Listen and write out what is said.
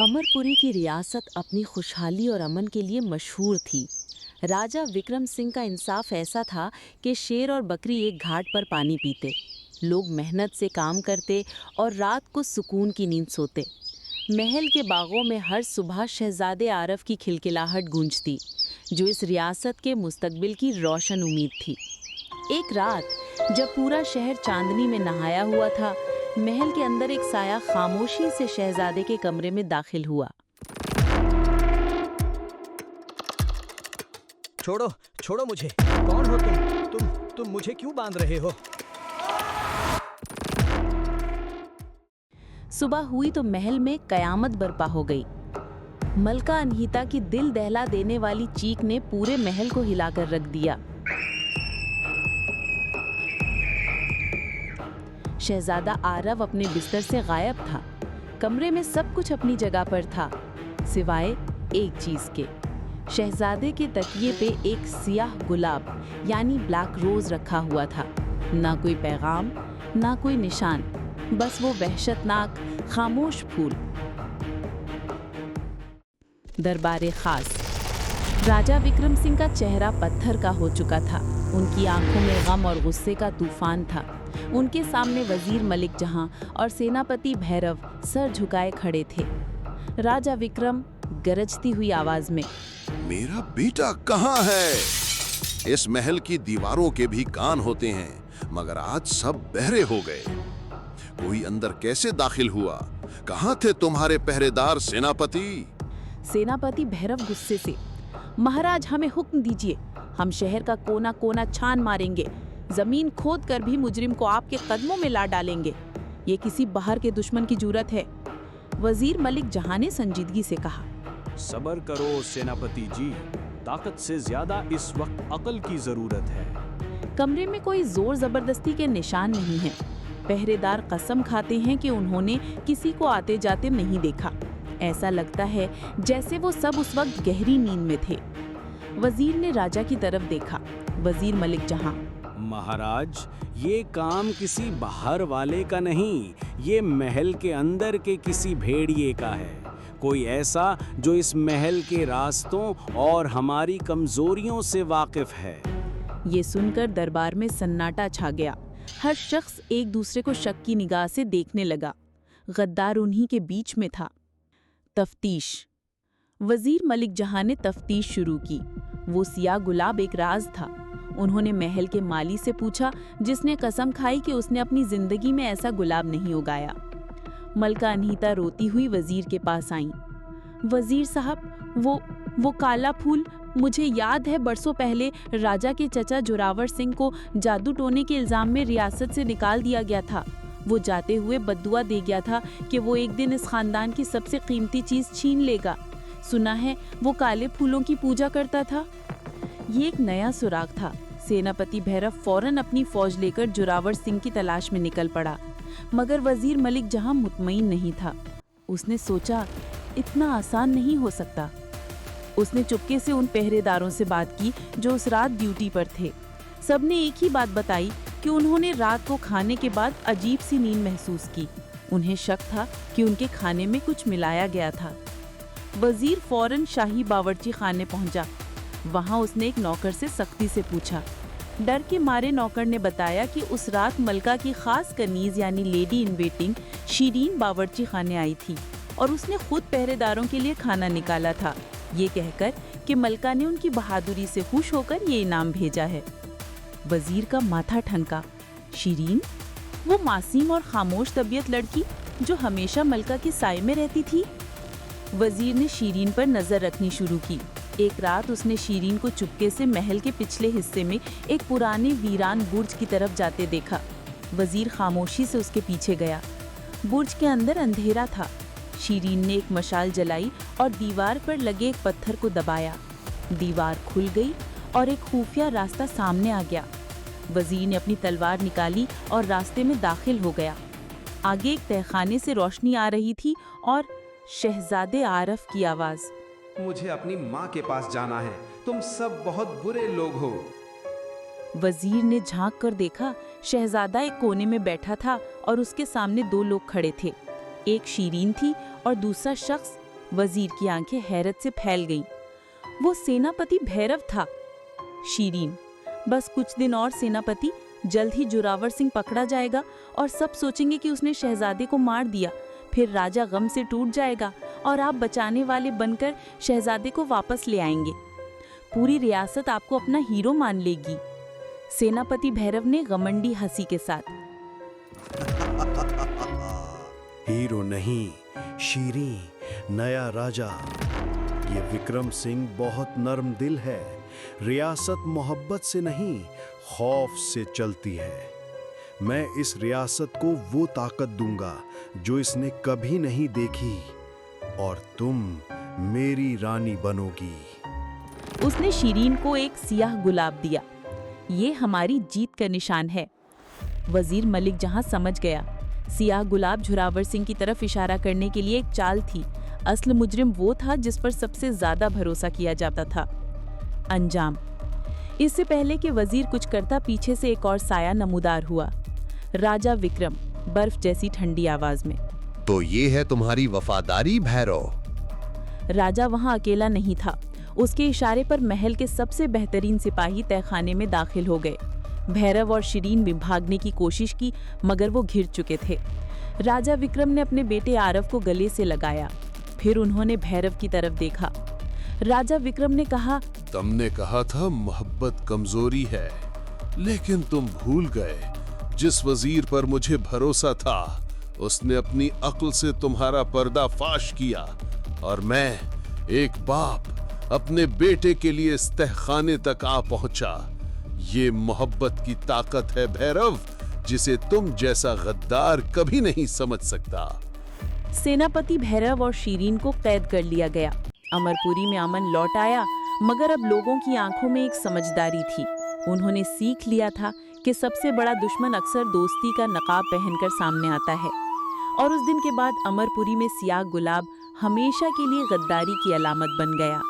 अमरपुरी की रियासत अपनी खुशहाली और अमन के लिए मशहूर थी। राजा विक्रम सिंह का इंसाफ ऐसा था कि शेर और बकरी एक घाट पर पानी पीते, लोग मेहनत से काम करते और रात को सुकून की नींद सोते। महल के बागों में हर सुबह शहजादे आरव की खिलखिलाहट गूंजती, जो इस रियासत के मुस्तकबिल की रोशन उम्मीद थी। एक रात जब पूरा शहर चांदनी में नहाया हुआ था, महल के अंदर एक साया खामोशी से शहजादे के कमरे में दाखिल हुआ। छोड़ो, छोड़ो मुझे। कौन हो तुम मुझे क्यों बांध रहे हो? सुबह हुई तो महल में कयामत बर्पा हो गई। मलका अनहिता की दिल दहला देने वाली चीख ने पूरे महल को हिलाकर रख दिया। शहजादा आरव अपने बिस्तर से गायब था। कमरे में सब कुछ अपनी जगह पर था, सिवाय एक चीज के। शहजादे के तकिए पे एक सियाह गुलाब यानी ब्लैक रोज रखा हुआ था। ना कोई पैगाम, ना कोई निशान, बस वो वहशतनाक खामोश फूल। दरबारे खास। राजा विक्रम सिंह का चेहरा पत्थर का हो चुका था। उनकी आंखों में गम और गुस्से का तूफान था। उनके सामने वजीर मलिक जहां और सेनापति भैरव सर झुकाए खड़े थे। राजा विक्रम गरजती हुई आवाज में, मेरा बेटा कहाँ है? इस महल की दीवारों के भी कान होते हैं, मगर आज सब बहरे हो गए। कोई अंदर कैसे दाखिल हुआ? कहाँ थे तुम्हारे पहरेदार सेनापति? सेनापति भैरव गुस्से से, महाराज हमें हुक्म दीजिए, हम शहर का कोना कोना छान मारेंगे, जमीन खोद कर भी मुजरिम को आपके कदमों में ला डालेंगे। ये किसी बाहर के दुश्मन की जुर्रत है। वजीर मलिक जहां ने संजीदगी से कहा, सब्र करो सेनापति जी, ताकत से ज्यादा इस वक्त अकल की जरूरत है। कमरे में कोई जोर जबरदस्ती के निशान नहीं है। पहरेदार कसम खाते हैं कि उन्होंने किसी को आते जाते नहीं देखा। ऐसा लगता है जैसे वो सब उस वक्त गहरी नींद में थे। वजीर ने राजा की तरफ देखा। वजीर मलिक जहां, महाराज, ये काम किसी बाहर वाले का नहीं, ये महल के अंदर के किसी भेड़िए का है। कोई ऐसा जो इस महल के रास्तों और हमारी कमजोरियों से वाकिफ है। ये सुनकर दरबार में सन्नाटा छा गया। हर शख्स एक दूसरे को शक की निगाह से देखने लगा। गद्दार उन्हीं के बीच में था। तफ्तीश। वजीर मलिक जहां ने तफ्तीश शुरू की। वो सियाह गुलाब एक राज था। उन्होंने महल के माली से पूछा, जिसने कसम खाई कि उसने अपनी जिंदगी में ऐसा गुलाब नहीं उगाया। मलका अनहिता रोती हुई वजीर के पास आई। वजीर साहब, वो काला फूल, मुझे याद है बरसों पहले राजा के चचा जोरावर सिंह को जादू टोने के इल्जाम में रियासत से निकाल दिया गया था। वो जाते हुए बद्दुआ दे गया था कि वो एक दिन इस खानदान की सबसे कीमती चीज छीन लेगा। सुना है वो काले फूलों की पूजा करता था। ये एक नया सुराग था। सेनापति भैरव फौरन अपनी फौज लेकर जोरावर सिंह की तलाश में निकल पड़ा, मगर वजीर मलिक जहां मुतमईन नहीं था। उसने सोचा, इतना आसान नहीं हो सकता। उसने चुपके से उन पहरेदारों से बात की जो उस रात ड्यूटी पर थे। सबने एक ही बात बताई कि उन्होंने रात को खाने के बाद अजीब सी नींद महसूस की। उन्हें शक था कि उनके खाने में कुछ मिलाया गया था। वजीर फौरन शाही बावर्ची खाने पहुंचा। वहां उसने एक नौकर से सख्ती से पूछा। डर के मारे नौकर ने बताया कि उस रात मलका की खास कनीज यानी लेडी इन वेटिंग शीरीन बावर्ची खाने आई थी और उसने खुद पहरेदारों के लिए खाना निकाला था, ये कहकर कि मलका ने उनकी बहादुरी से खुश होकर ये इनाम भेजा है। वजीर का माथा ठनका। शीरीन, वो मासूम और खामोश तबीयत लड़की जो हमेशा मलका के साए में रहती थी। वजीर ने शीरीन पर नजर रखनी शुरू की। एक रात उसने शीरीन को चुपके से महल के पिछले हिस्से में एक पुराने वीरान बुर्ज की तरफ जाते देखा। वजीर खामोशी से उसके पीछे गया। बुर्ज के अंदर अंधेरा था। शीरीन ने एक मशाल जलाई और दीवार पर लगे एक पत्थर को दबाया। दीवार खुल गई और एक खुफिया रास्ता सामने आ गया। वजीर ने अपनी तलवार निकाली और रास्ते में दाखिल हो गया। आगे एक तहखाने से रोशनी आ रही थी और शहजादे आरफ की आवाज, मुझे अपनी माँ के पास जाना है, तुम सब बहुत बुरे लोग हो। वजीर ने झांक कर देखा। शहजादा एक कोने में बैठा था और उसके सामने दो लोग खड़े थे। एक शीरीन थी और दूसरा शख्स वजीर की आंखें हैरत से फैल गईं। वो सेनापति भैरव था। शीरीन, बस कुछ दिन और सेनापति, जल्द ही जोरावर सिंह पकड़ा जाएगा और सब सोचेंगे कि उसने शहजादे को मार दिया। फिर राजा गम से टूट जाएगा और आप बचाने वाले बनकर शहजादे को वापस ले आएंगे। पूरी रियासत आपको अपना हीरो मान लेगी। सेनापति भैरव ने घमंडी हंसी के साथ। हीरो नहीं, शीरी, नया राजा। ये विक्रम सिंह बहुत नर्म दिल है। रियासत मोहब्बत से नहीं, खौफ से चलती है। मैं इस रियासत को वो ताकत दूंगा जो इसने कभी नहीं देखी, और तुम मेरी रानी बनोगी। उसने शीरीन को एक सियाह गुलाब दिया। ये हमारी जीत का निशान है। वजीर मलिक जहां समझ गया। सियाह गुलाब जोरावर सिंह की तरफ इशारा करने के लिए एक चाल थी। असल मुजरिम वो था जिस पर सबसे ज्यादा भरोसा किया जाता था। अंजाम। इससे पहले कि वजीर कुछ करता, पीछे से एक और साया नमूदार हुआ। राजा विक्रम, बर्फ जैसी ठंडी आवाज में। तो ये है तुम्हारी वफादारी भैरव? राजा वहां अकेला नहीं था। उसके इशारे पर महल के सबसे बेहतरीन सिपाही तहखाने में दाखिल हो गए। भैरव और शीरीन भी भागने की कोशिश की, मगर वो घिर चुके थे। राजा विक्रम ने अपने बेटे आरव को गले से लगाया। फिर उन्होंने भैरव की तरफ देखा। राजा विक्रम ने कहा, तुमने कहा था मोहब्बत कमजोरी है, लेकिन तुम भूल गए जिस वजीर पर मुझे भरोसा था उसने अपनी अक्ल से तुम्हारा पर्दाफाश किया, और मैं एक बाप अपने बेटे के लिए इस तहखाने तक आ पहुंचा। ये मोहब्बत की ताकत है भैरव, जिसे तुम जैसा गद्दार कभी नहीं समझ सकता। सेनापति भैरव और शीरीन को कैद कर लिया गया। अमरपुरी में अमन लौट आया, मगर अब लोगों की आंखों में एक समझदारी थी। उन्होंने सीख लिया था कि सबसे बड़ा दुश्मन अक्सर दोस्ती का नकाब पहनकर सामने आता है। और उस दिन के बाद अमरपुरी में सियाह गुलाब हमेशा के लिए गद्दारी की अलामत बन गया।